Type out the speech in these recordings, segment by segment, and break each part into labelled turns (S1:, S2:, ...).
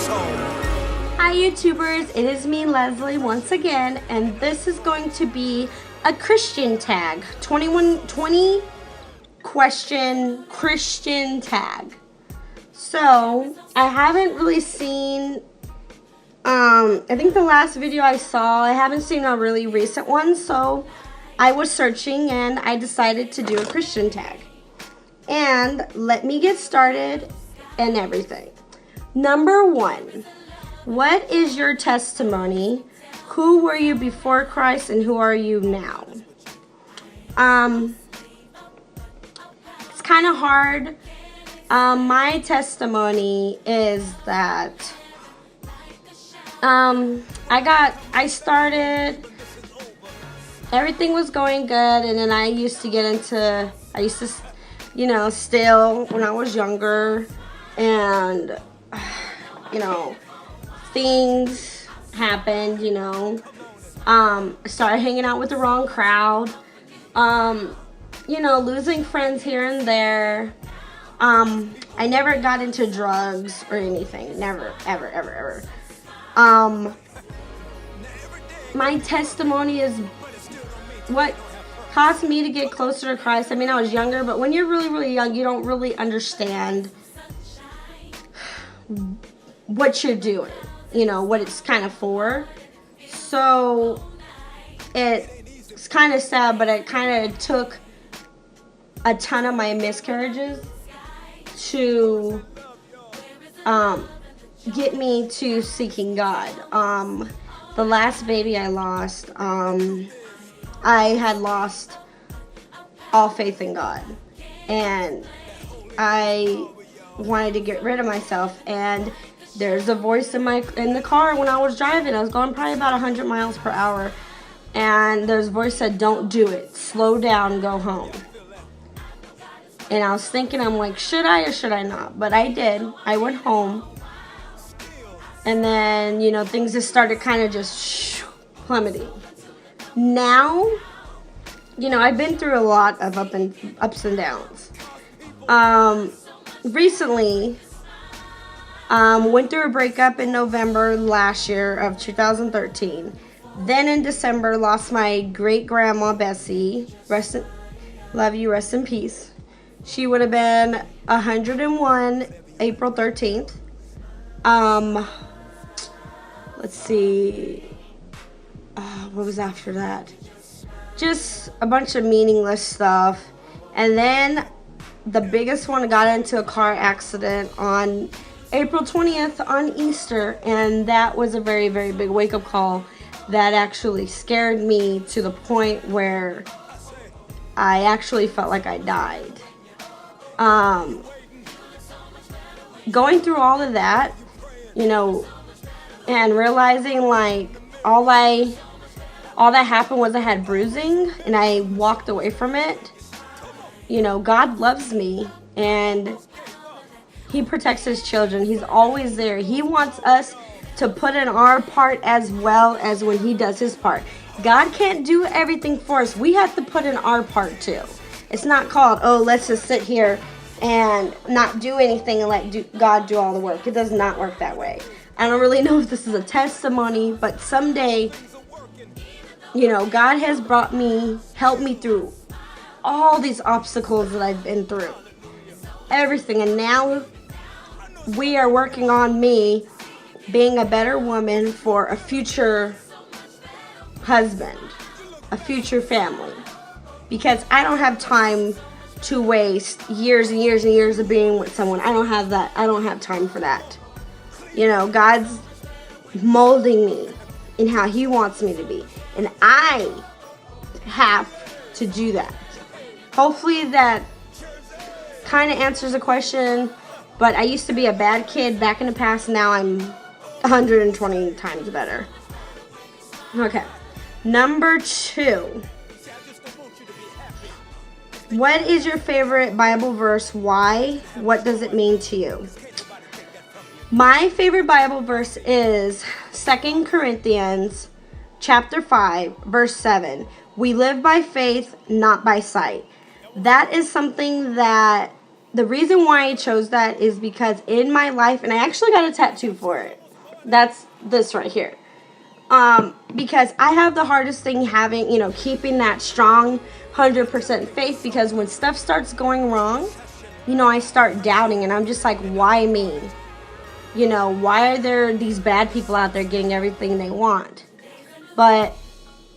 S1: Hi YouTubers, it is me Leslie once again, and this is going to be a Christian tag. 20 question Christian tag. So I haven't really seen I think the last video I saw, I haven't seen a really recent one, so I was searching and I decided to do a Christian tag. And let me get started and everything. Number 1. What is your testimony? Who were you before Christ and who are you now? It's kind of hard. My testimony is that I started, everything was going good, and then I used to steal when I was younger, and, things happened, I started hanging out with the wrong crowd, losing friends here and there. I never got into drugs or anything, never, ever, ever, ever. My testimony is what caused me to get closer to Christ. I mean, I was younger, but when you're really, really young, you don't really understand what you're doing, what it's kind of for. So it's kind of sad, but it kind of took a ton of my miscarriages to get me to seeking God. The last baby I lost, I had lost all faith in God, and I wanted to get rid of myself. And there's a voice in the car when I was driving. I was going probably about 100 miles per hour, and there's a voice said, "Don't do it. Slow down. Go home." And I was thinking, I'm like, should I or should I not? But I did. I went home. And then, things just started kind of just plummeting. Now, I've been through a lot of ups and downs. Recently, went through a breakup in November last year of 2013. Then in December, lost my great-grandma, Bessie. Love you, rest in peace. She would have been 101 April 13th. Let's see. What was after that? Just a bunch of meaningless stuff. And then the biggest one, got into a car accident on April 20th on Easter. And that was a very, very big wake-up call that actually scared me to the point where I actually felt like I died. Going through all of that, and realizing like all that happened was I had bruising and I walked away from it. God loves me and He protects His children. He's always there. He wants us to put in our part as well as when He does His part. God can't do everything for us. We have to put in our part too. It's not called, let's just sit here and not do anything and let God do all the work. It does not work that way. I don't really know if this is a testimony, but someday, God has helped me through all these obstacles that I've been through. Everything. And now we are working on me being a better woman for a future husband, a future family. Because I don't have time to waste years and years and years of being with someone. I don't have that. I don't have time for that. God's molding me in how He wants me to be. And I have to do that. Hopefully that kind of answers the question. But I used to be a bad kid back in the past. Now I'm 120 times better. Okay. Number 2. What is your favorite Bible verse? Why? What does it mean to you? My favorite Bible verse is 2 Corinthians chapter 5, verse 7. We live by faith, not by sight. That is something that the reason why I chose that is because in my life, and I actually got a tattoo for it. That's this right here. Because I have the hardest thing having, keeping that strong 100% faith, because when stuff starts going wrong, I start doubting, and I'm just like, why me? Why are there these bad people out there getting everything they want? But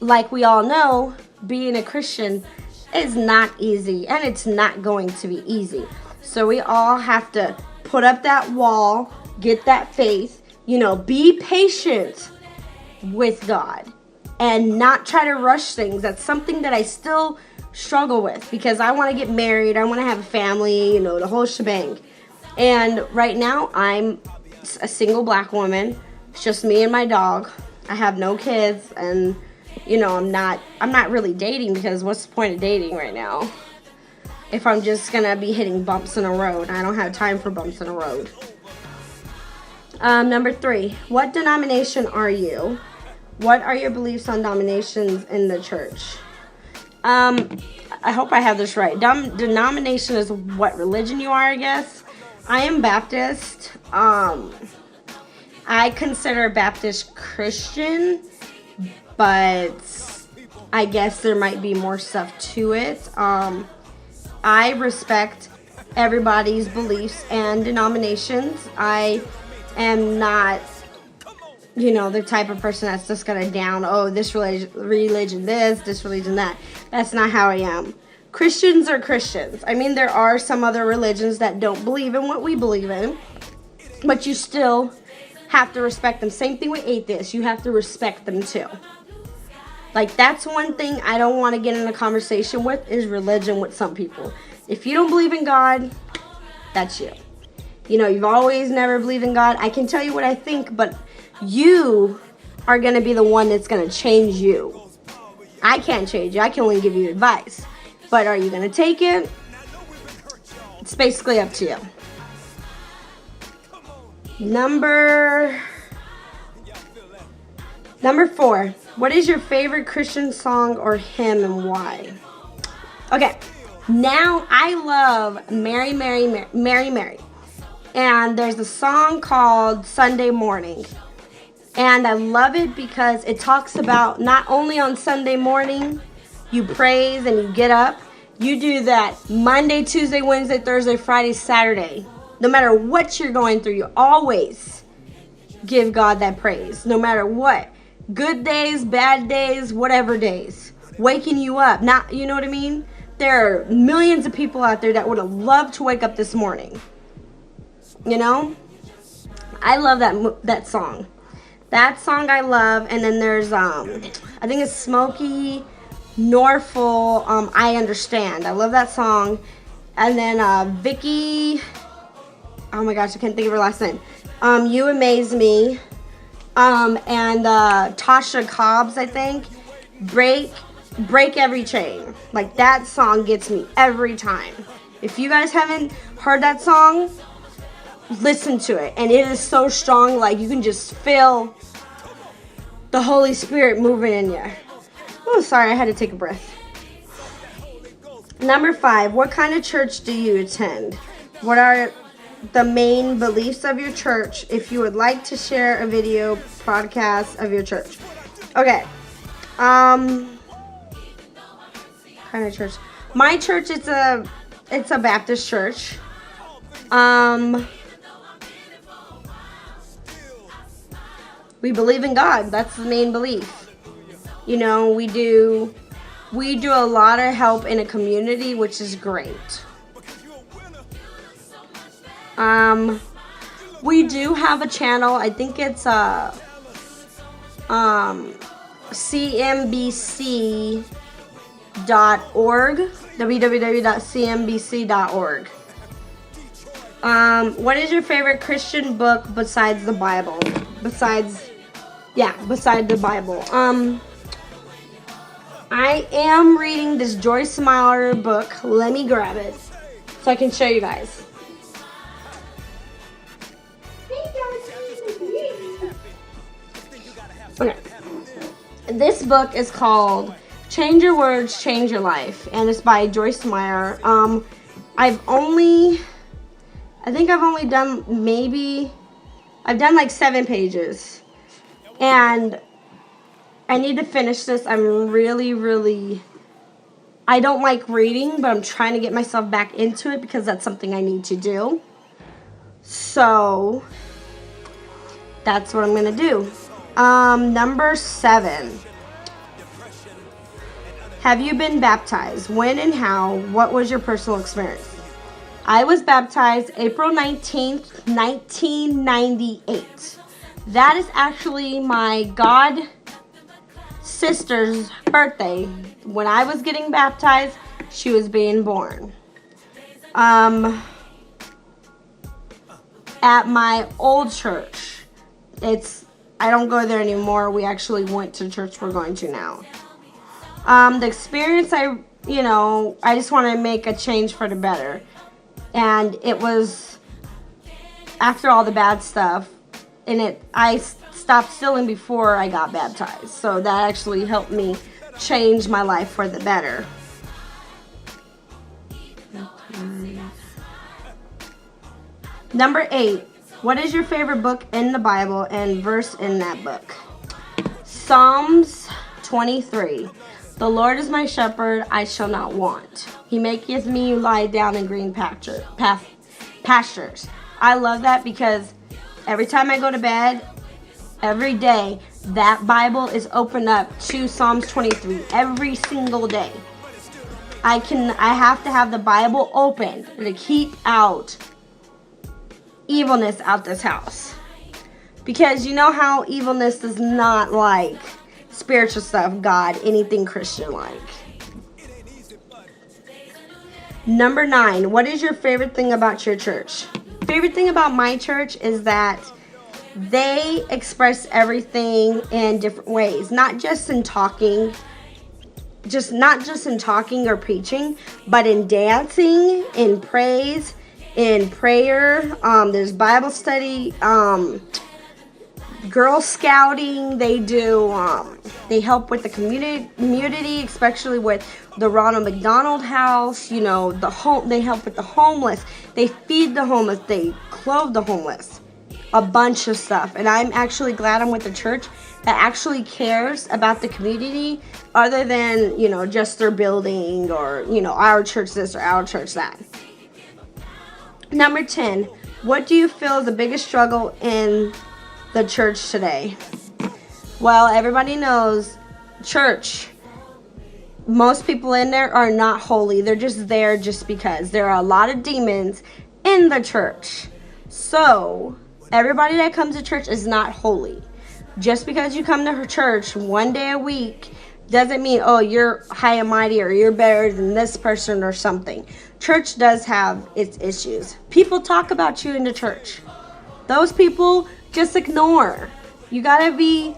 S1: like we all know, being a Christian is not easy, and it's not going to be easy. So we all have to put up that wall, get that faith, be patient with God and not try to rush things. That's something that I still struggle with, because I want to get married, I want to have a family, the whole shebang. And right now I'm a single black woman. It's just me and my dog. I have no kids, and I'm not really dating, because what's the point of dating right now if I'm just gonna be hitting bumps in a road? I don't have time for bumps in a road. Number 3, what denomination are you? What are your beliefs on denominations in the church? I hope I have this right. Denomination is what religion you are, I guess. I am Baptist. I consider Baptist Christian, but I guess there might be more stuff to it. I respect everybody's beliefs and denominations. I am not, the type of person that's just gonna down, this religion this religion that. That's not how I am. Christians are Christians. I mean, there are some other religions that don't believe in what we believe in, but you still have to respect them. Same thing with atheists. You have to respect them too. Like, that's one thing I don't want to get in a conversation with, is religion with some people. If you don't believe in God, that's you. You've always never believed in God. I can tell you what I think, but you are going to be the one that's going to change you. I can't change you. I can only give you advice. But are you going to take it? It's basically up to you. Number 4. What is your favorite Christian song or hymn, and why? Okay. Now I love Mary, Mary, Mary, Mary, Mary. And there's a song called Sunday Morning. And I love it because it talks about not only on Sunday morning you praise and you get up, you do that Monday, Tuesday, Wednesday, Thursday, Friday, Saturday. No matter what you're going through, you always give God that praise. No matter what. Good days, bad days, whatever days. Waking you up. Not, you know what I mean? There are millions of people out there that would have loved to wake up this morning. I love that song. That song I love. And then there's, I think it's Smokey Norfolk, I Understand. I love that song. And then Vicky, oh my gosh, I can't think of her last name. You Amaze Me. And Tasha Cobbs, I think. Break Every Chain. Like, that song gets me every time. If you guys haven't heard that song, listen to it. And it is so strong, like, you can just feel the Holy Spirit moving in you. Oh, sorry, I had to take a breath. Number 5, what kind of church do you attend? What are the main beliefs of your church? If you would like to share a video podcast of your church. Okay. Kind of church. My church, it's a Baptist church. We believe in God. That's the main belief. We do a lot of help in a community, which is great. We do have a channel. I think it's cmbc.org, www.cmbc.org. What is your favorite Christian book besides the Bible? Besides the Bible. I am reading this Joyce Meyer book. Let me grab it so I can show you guys. Okay. This book is called Change Your Words, Change Your Life, and it's by Joyce Meyer. I've only I think I've only done I've done like 7 pages. And I need to finish this. I'm really, I don't like reading, but I'm trying to get myself back into it because that's something I need to do. So, that's what I'm going to do. Number 7. Have you been baptized? When and how? What was your personal experience? I was baptized April 19th, 1998. That is actually my god sister's birthday. When I was getting baptized, she was being born. At my old church. I don't go there anymore. We actually went to the church we're going to now. The experience, I just want to make a change for the better. And it was after all the bad stuff, and I stopped stealing before I got baptized. So that actually helped me change my life for the better. Number 8. What is your favorite book in the Bible and verse in that book? Psalms 23. The Lord is my shepherd, I shall not want. He maketh me lie down in green pastures. I love that because every time I go to bed, every day, that Bible is opened up to Psalms 23 every single day. I have to have the Bible open to keep out evilness out this house. Because you know how evilness does not like spiritual stuff, God, anything Christian like. Number 9. What is your favorite thing about your church? Favorite thing about my church is that they express everything in different ways, not just in talking or preaching, but in dancing, in praise, in prayer. There's Bible study, Girl Scouting. They do. They help with the community, especially with the Ronald McDonald House. They help with the homeless. They feed the homeless. They clothe the homeless. A bunch of stuff. And I'm actually glad I'm with a church that actually cares about the community, other than just their building or our church this or our church that. Number 10. What do you feel is the biggest struggle in the church today? Well, everybody knows church. Most people in there are not holy. They're just there just because. There are a lot of demons in the church. So, everybody that comes to church is not holy. Just because you come to church one day a week doesn't mean, oh, you're high and mighty or you're better than this person or something. Church does have its issues. People talk about you in the church. Those people, just ignore. You gotta be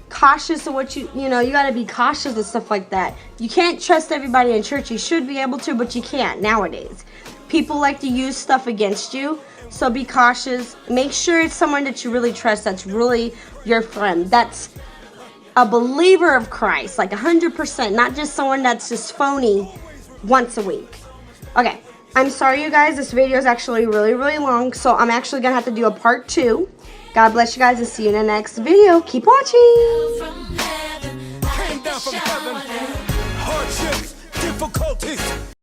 S1: cautious of what you gotta be cautious of stuff like that. You can't trust everybody in church. You should be able to, but you can't nowadays. People like to use stuff against you, so be cautious. Make sure it's someone that you really trust, that's really your friend, that's a believer of Christ, like 100%, not just someone that's just phony once a week. Okay, I'm sorry you guys, this video is actually really long, so I'm actually gonna have to do a part 2. God bless you guys and see you in the next video. Keep watching.